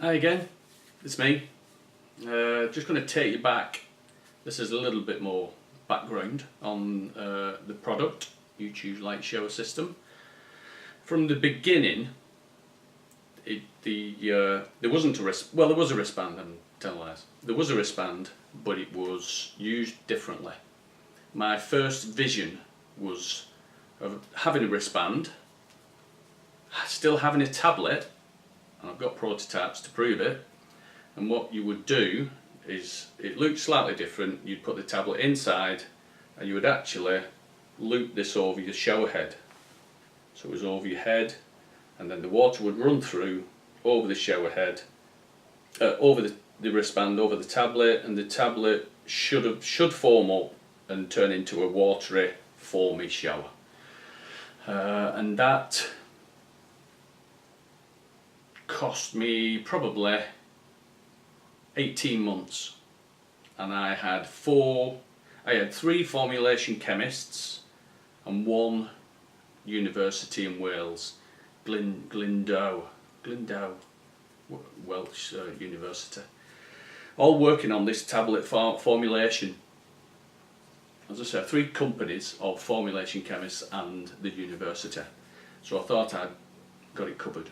Hi again, it's me. Just going to take you back. This is a little bit more background on the product, UChoose Light Shower System. From the beginning, there wasn't a wristband. Well, there was a wristband. I'm telling lies. There was a wristband, but it was used differently. My first vision was of having a wristband, still having a tablet, and I've got prototypes to prove it. And what you would do is, it looked slightly different. You'd put the tablet inside, and you would actually loop this over your shower head. So it was over your head, and then the water would run through over the shower head, over the wristband, over the tablet, and the tablet should foam up and turn into a watery, foamy shower. And that cost me probably 18 months, and I had three formulation chemists and one university in Wales, Glendow Welsh University, all working on this tablet formulation. As I said, 3 companies of formulation chemists and the university. So I thought I'd got it covered.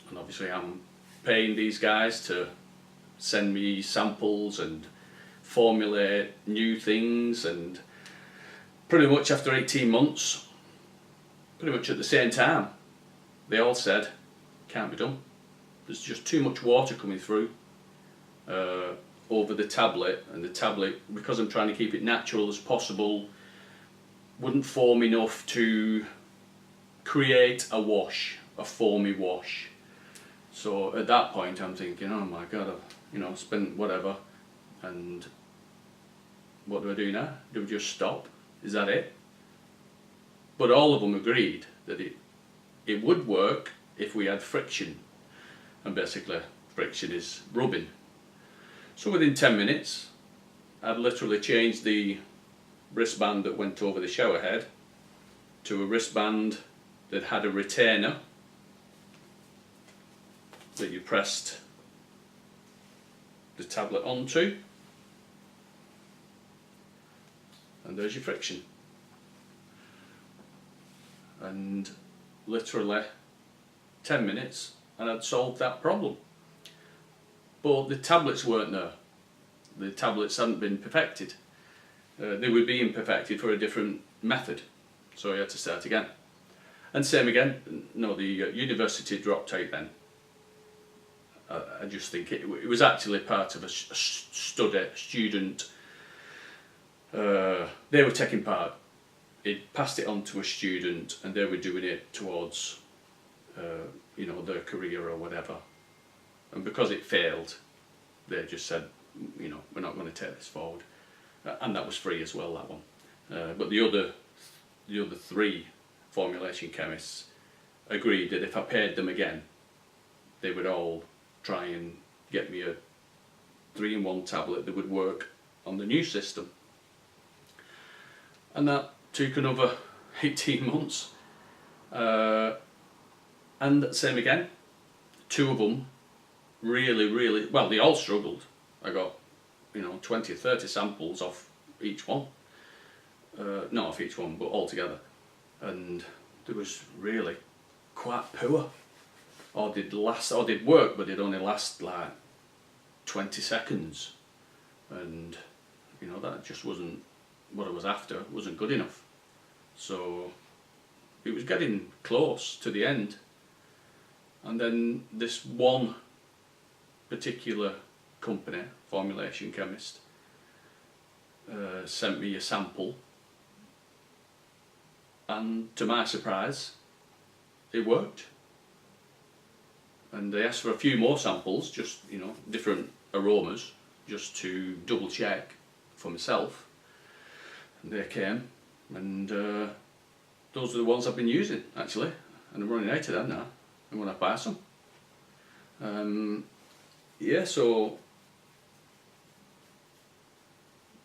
And obviously I'm paying these guys to send me samples and formulate new things, and pretty much after 18 months, pretty much at the same time, they all said, can't be done. There's just too much water coming through over the tablet, and the tablet, because I'm trying to keep it natural as possible, wouldn't form enough to create a wash, a foamy wash. So at that point I'm thinking, oh my god, I've spent whatever, and what do I do now? Do we just stop? Is that it? But all of them agreed that it would work if we had friction, and basically friction is rubbing. So within 10 minutes I'd literally changed the wristband that went over the shower head to a wristband that had a retainer that you pressed the tablet onto, and there's your friction. And literally 10 minutes and I'd solved that problem. But the tablets weren't there. The tablets hadn't been perfected. They were being perfected for a different method, so I had to start again. And same again. No, the university dropped out then. I just think it was actually part of a student. They were taking part. It passed it on to a student, and they were doing it towards their career or whatever. And because it failed, they just said, we're not going to take this forward. And that was free as well, that one. But the other 3 formulation chemists agreed that if I paid them again, they would all try and get me a 3-in-1 tablet that would work on the new system. And that took another 18 months. And same again, 2 of them really, well, they all struggled. I got 20 or 30 samples off each one. Not off each one, but all together. And they was really quite poor. Or they'd work, but they'd only last like 20 seconds. And that just wasn't what I was after. It wasn't good enough. So it was getting close to the end. And then this one particular company, formulation chemist, sent me a sample, and to my surprise it worked. And they asked for a few more samples, just different aromas, just to double check for myself, and they came, and those are the ones I've been using actually, and I'm running out of them now. I'm going to buy some. So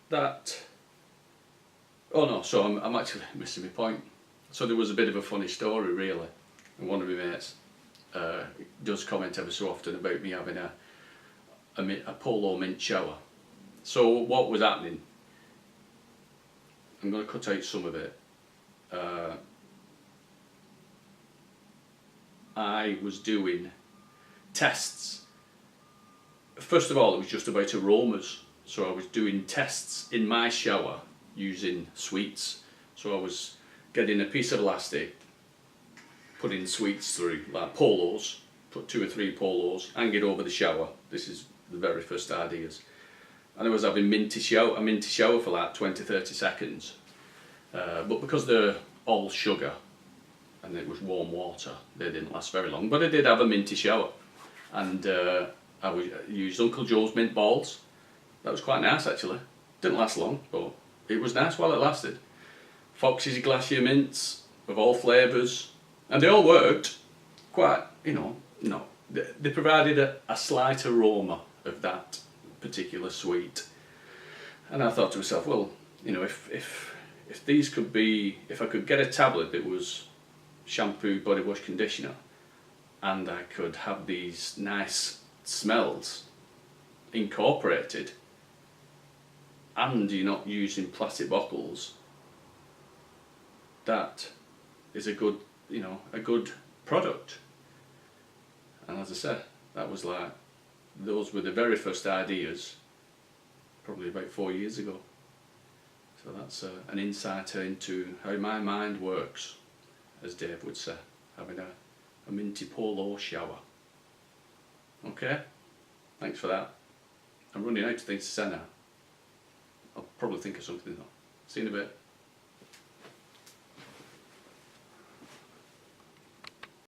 that. Oh no, so I'm actually missing my point. So there was a bit of a funny story really, and one of my mates does comment ever so often about me having a Polo mint shower. So what was happening, I'm going to cut out some of it. I was doing tests. First of all, it was just about aromas. So I was doing tests in my shower using sweets. So I was getting a piece of elastic, putting sweets through, like Polos, put 2 or 3 Polos, hang it over the shower. This is the very first ideas. And I was having a minty shower for like 20-30 seconds. But because they're all sugar and it was warm water, they didn't last very long. But I did have a minty shower. And I used Uncle Joe's mint balls. That was quite nice actually. Didn't last long, but it was nice while it lasted. Foxy's Glacier mints of all flavours. And they all worked quite, they provided a slight aroma of that particular sweet. And I thought to myself, well, if these could be, if I could get a tablet that was shampoo, body wash, conditioner, and I could have these nice smells incorporated, and you're not using plastic bottles, that is a good, a good product. And as I said, that was like, those were the very first ideas, probably about 4 years ago. So that's an insight into how my mind works, as Dave would say, having a minty Polo shower. Okay, thanks for that. I'm running out of things to say now. I'll probably think of something though. See you in a bit.